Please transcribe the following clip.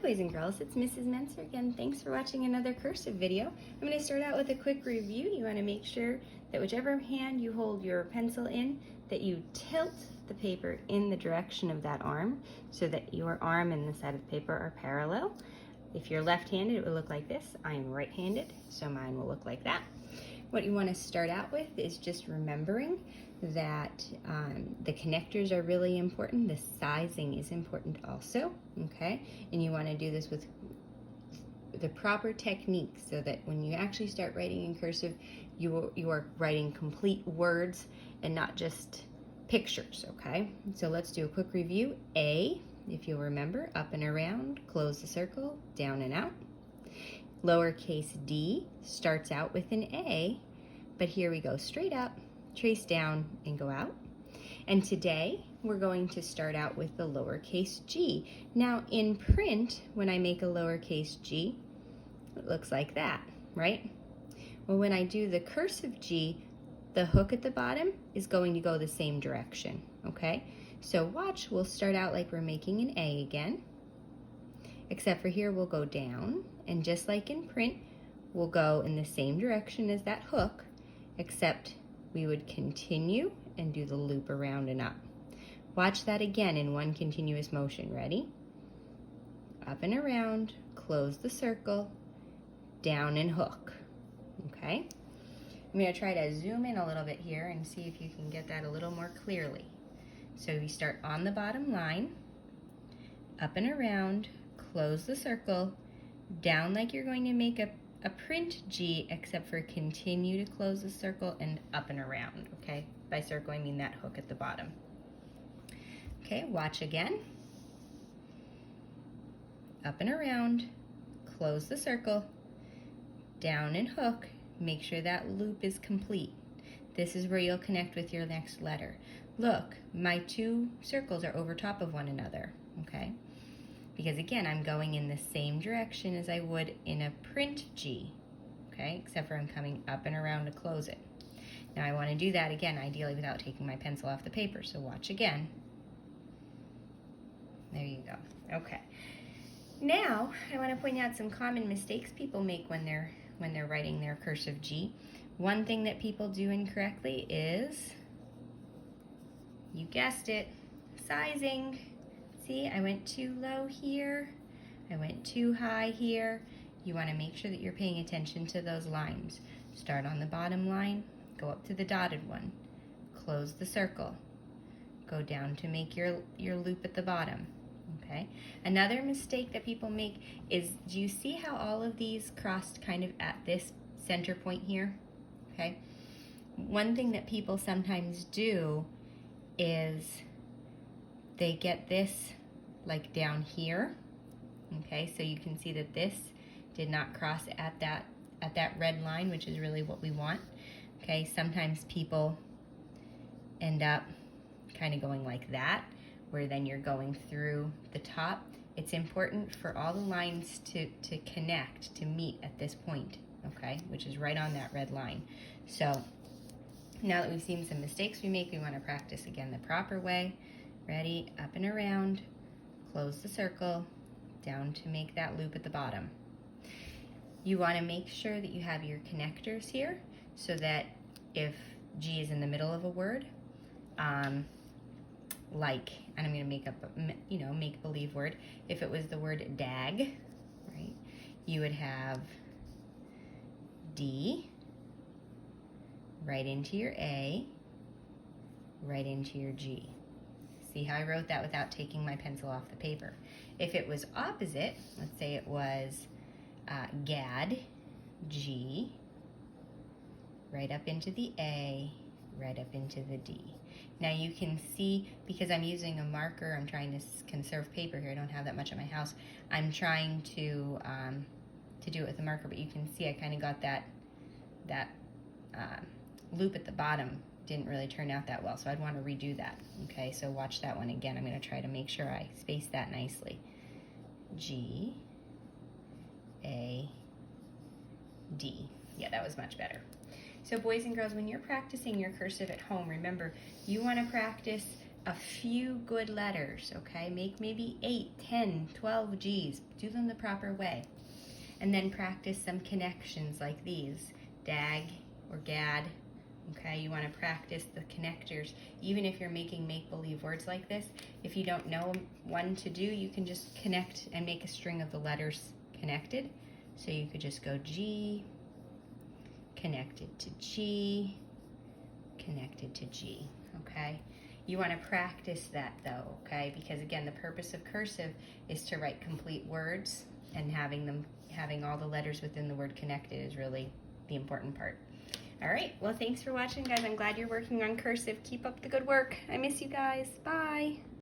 boys and girls, it's Mrs. Mencer again. Thanks for watching another cursive video. I'm going to start out with a quick review. You want to make sure that whichever hand you hold your pencil in, that you tilt the paper in the direction of that arm so that your arm and the side of the paper are parallel. If you're left-handed, it will look like this. I am right-handed, so mine will look like that. What you want to start out with is just remembering that the connectors are really important. The sizing is important also, okay? And you want to do this with the proper technique so that when you actually start writing in cursive, you are writing complete words and not just pictures, okay? So let's do a quick review. A, if you'll remember, up and around, close the circle, down and out. Lowercase d starts out with an A, but here we go straight up, trace down, and go out. And today, we're going to start out with the lowercase g. Now, in print, when I make a lowercase g, it looks like that, right? Well, when I do the cursive G, the hook at the bottom is going to go the same direction, okay? So watch, we'll start out like we're making an A again, except for here we'll go down, and just like in print, we'll go in the same direction as that hook, except we would continue and do the loop around and up. Watch that again in one continuous motion. Ready? Up and around, close the circle, down and hook, okay? I'm going to try to zoom in a little bit here and see if you can get that a little more clearly. So we start on the bottom line, up and around, close the circle, down like you're going to make a print G, except for continue to close the circle and up and around, okay? By circle, I mean that hook at the bottom. Okay, watch again. Up and around, close the circle, down and hook, make sure that loop is complete. This is where you'll connect with your next letter. Look, my two circles are over top of one another, okay? Because again, I'm going in the same direction as I would in a print G, okay? Except for I'm coming up and around to close it. Now I want to do that again, ideally without taking my pencil off the paper, so watch again. There you go, okay. Now, I want to point out some common mistakes people make when they're writing their cursive G. One thing that people do incorrectly is, you guessed it, sizing. See, I went too low here, I went too high here. You want to make sure that you're paying attention to those lines. Start on the bottom line, go up to the dotted one, close the circle, go down to make your loop at the bottom, okay? Another mistake that people make is, do you see how all of these crossed kind of at this center point here, okay? One thing that people sometimes do is they get this like down here, okay? So you can see that this did not cross at that red line, which is really what we want, okay? Sometimes people end up kind of going like that, where then you're going through the top. It's important for all the lines to connect, to meet at this point, okay? Which is right on that red line. So now that we've seen some mistakes we make, we want to practice again the proper way. Ready? Up and around, close the circle, down to make that loop at the bottom. You want to make sure that you have your connectors here so that if G is in the middle of a word, like, and I'm going to make up a, make-believe word. If it was the word dag, right, you would have D right into your A, right into your G. See how I wrote that without taking my pencil off the paper. If it was opposite, let's say it was gad, G, right up into the A, right up into the D. Now you can see, because I'm using a marker, I'm trying to conserve paper here, I don't have that much at my house, I'm trying to do it with a marker, but you can see I kind of got that loop at the bottom didn't really turn out that well, so I'd want to redo that, okay? So watch that one again. I'm going to try to make sure I space that nicely. G, A, D. Yeah, that was much better. So boys and girls, when you're practicing your cursive at home, remember, you want to practice a few good letters, okay? Make maybe 8, 10, 12 G's. Do them the proper way. And then practice some connections like these, dag or gad, okay? You want to practice the connectors. Even if you're making make-believe words like this, if you don't know one to do, you can just connect and make a string of the letters connected. So you could just go G, connected to G, connected to G, okay? You want to practice that though, okay? Because again, the purpose of cursive is to write complete words, and having all the letters within the word connected is really the important part. All right, well, thanks for watching, guys. I'm glad you're working on cursive. Keep up the good work. I miss you guys. Bye.